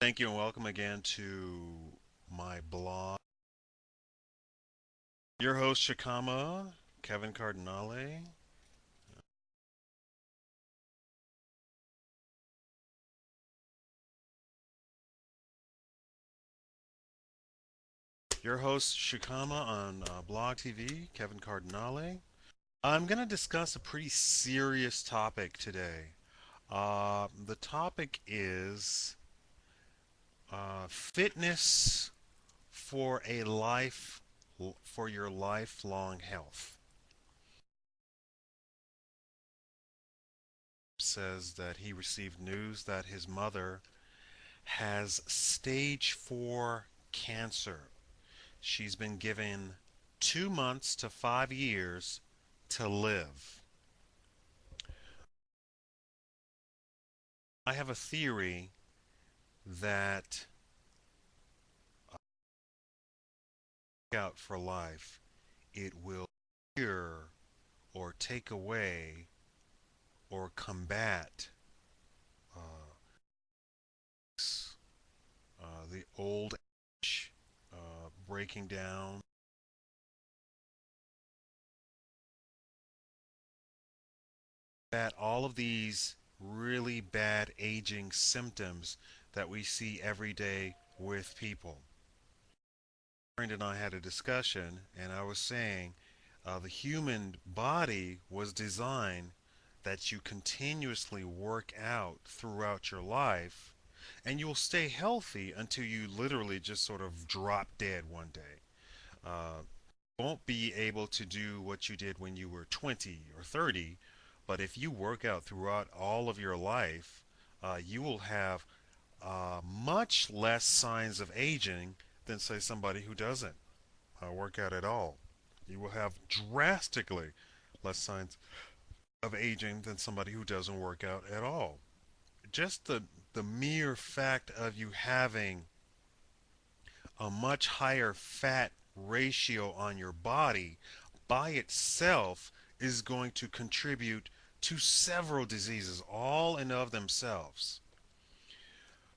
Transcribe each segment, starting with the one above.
Thank you and welcome again to my blog. Your host, Shikama, Kevin Cardinale. Your host, Shikama on Blog TV, Kevin Cardinale. I'm going to discuss a pretty serious topic today. The topic is fitness for a life, for your lifelong health. Says that he received news that his mother has stage 4 cancer. She's been given 2 months to 5 years to live. I have a theory that out for life, it will cure or take away or combat uh, the old age, breaking down, that all of these really bad aging symptoms that we see every day with people. Friend and I had a discussion, and I was saying the human body was designed that you continuously work out throughout your life, and you will stay healthy until you literally just sort of drop dead one day. Uh, won't be able to do what you did when you were 20 or 30, but if you work out throughout all of your life, you will have much less signs of aging than, say, somebody who doesn't work out at all. You will have drastically less signs of aging than somebody who doesn't work out at all. Just the mere fact of you having a much higher fat ratio on your body by itself is going to contribute to several diseases, all in of themselves.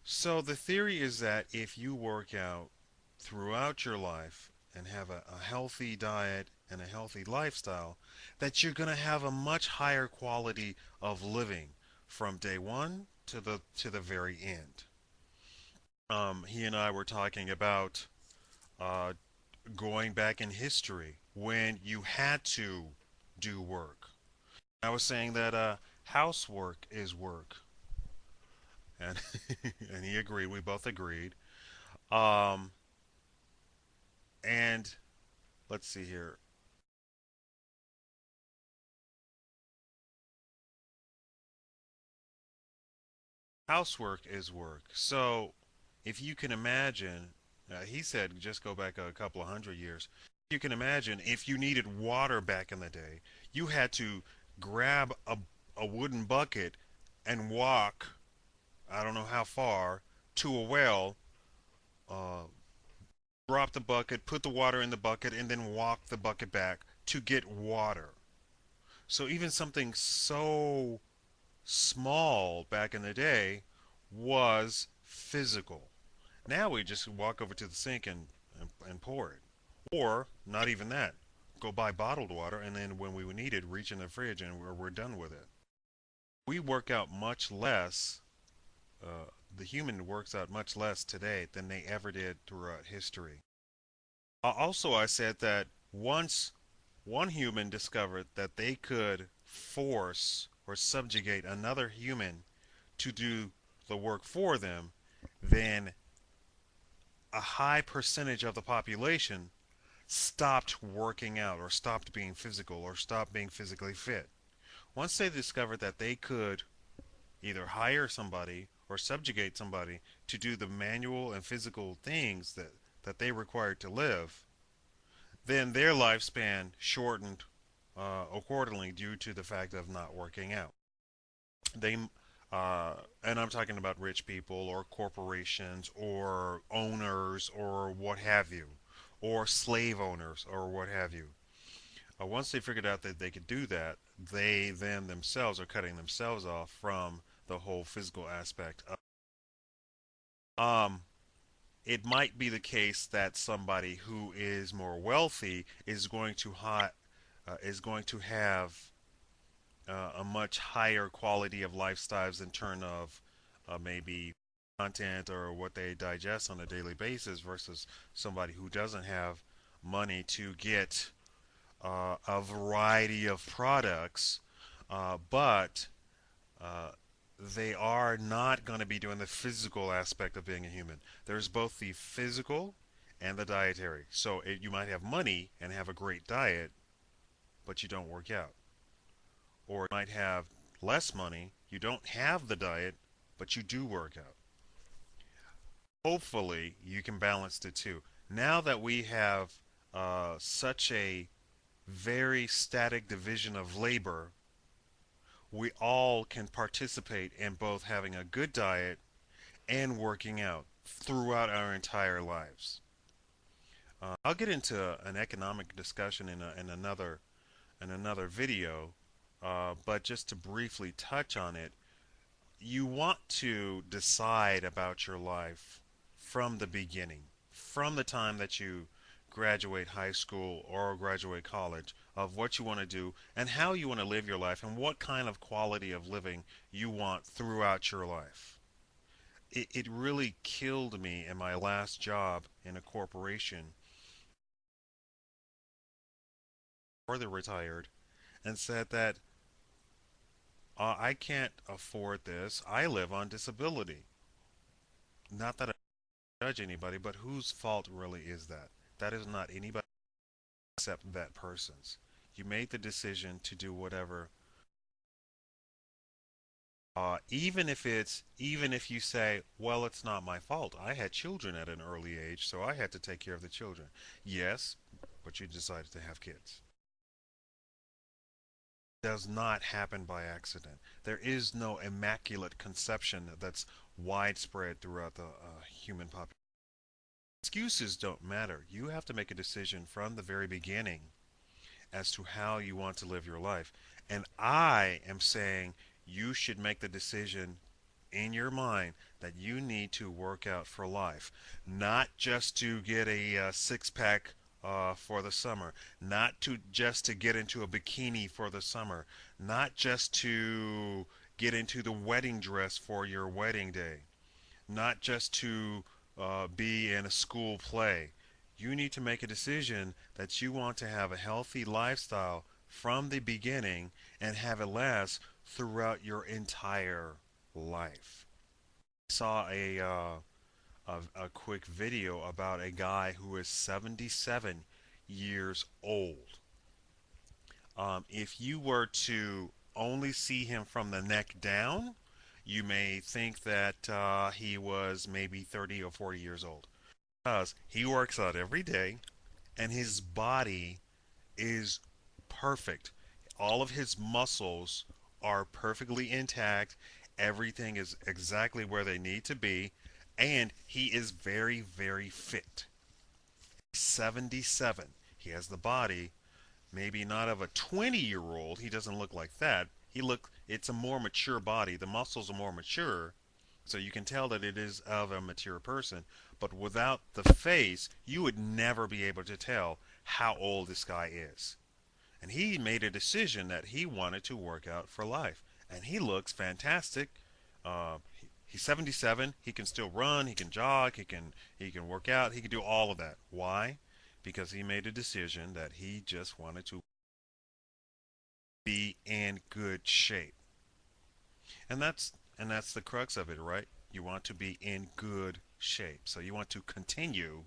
So the theory is that if you work out throughout your life and have a healthy diet and a healthy lifestyle, that you're going to have a much higher quality of living from day one to the very end. He and I were talking about uh, going back in history when you had to do work. I was saying that housework is work, and and he agreed. We both agreed. Um, and let's see here. Housework is work. So if you can imagine, he said just go back a couple of hundred years. You can imagine if you needed water back in the day, you had to grab a wooden bucket and walk, I don't know how far, to a well, uh, drop the bucket, put the water in the bucket, and then walk the bucket back to get water. So even something so small back in the day was physical. Now we just walk over to the sink and pour it. Or, not even that. Go buy bottled water, and then when we need it, reach in the fridge and we're done with it. We work out much less, the human works out much less today than they ever did throughout history. Also, I said that once one human discovered that they could force or subjugate another human to do the work for them, then a high percentage of the population stopped working out or stopped being physical or stopped being physically fit. Once they discovered that they could either hire somebody or subjugate somebody to do the manual and physical things that they required to live, then their lifespan shortened accordingly due to the fact of not working out. They and I'm talking about rich people or corporations or owners or what have you, or slave owners or what have you. Once they figured out that they could do that, they then themselves are cutting themselves off from the whole physical aspect Um, it might be the case that somebody who is more wealthy is going to have a much higher quality of lifestyles in terms of maybe content or what they digest on a daily basis versus somebody who doesn't have money to get a variety of products, but uh, they are not going to be doing the physical aspect of being a human. There's both the physical and the dietary. So you might have money and have a great diet, but you don't work out. Or you might have less money, you don't have the diet, but you do work out. Hopefully, you can balance the two. Now that we have such a very static division of labor, we all can participate in both having a good diet and working out throughout our entire lives. I'll get into an economic discussion in another video, but just to briefly touch on it, you want to decide about your life from the beginning, from the time that you graduate high school or graduate college, of what you want to do and how you want to live your life and what kind of quality of living you want throughout your life. It really killed me in my last job in a corporation, further retired, and said that I can't afford this. I live on disability. Not that I judge anybody, but whose fault really is that? That is not anybody except that person's. You made the decision to do whatever. Even if you say, well, it's not my fault. I had children at an early age, so I had to take care of the children. Yes, but you decided to have kids. Does not happen by accident. There is no immaculate conception that's widespread throughout the human population. Excuses don't matter. You have to make a decision from the very beginning as to how you want to live your life. And I am saying you should make the decision in your mind that you need to work out for life, not just to get a six pack for the summer, not to just to get into a bikini for the summer, not just to get into the wedding dress for your wedding day, not just to be in a school play. You need to make a decision that you want to have a healthy lifestyle from the beginning and have it last throughout your entire life. I saw a quick video about a guy who is 77 years old. If you were to only see him from the neck down, you may think that he was maybe 30 or 40 years old. Because he works out every day and his body is perfect. All of his muscles are perfectly intact. Everything is exactly where they need to be. And he is very, very fit. 77. He has the body, maybe not of a 20-year-old. He doesn't look like that. It's a more mature body. The muscles are more mature. So you can tell that it is of a mature person. But without the face, you would never be able to tell how old this guy is. And he made a decision that he wanted to work out for life. And he looks fantastic. He's 77. He can still run. He can jog. He can work out. He can do all of that. Why? Because he made a decision that he just wanted to be in good shape. And that's the crux of it, right? You want to be in good shape. So you want to continue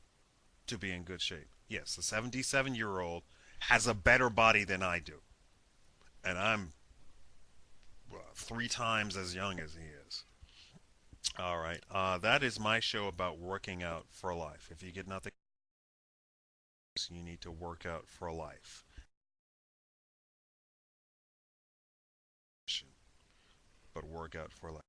to be in good shape. Yes, a 77-year-old has a better body than I do. And I'm three times as young as he is. All right. That is my show about working out for life. If you get nothing, you need to work out for life. But work out for life.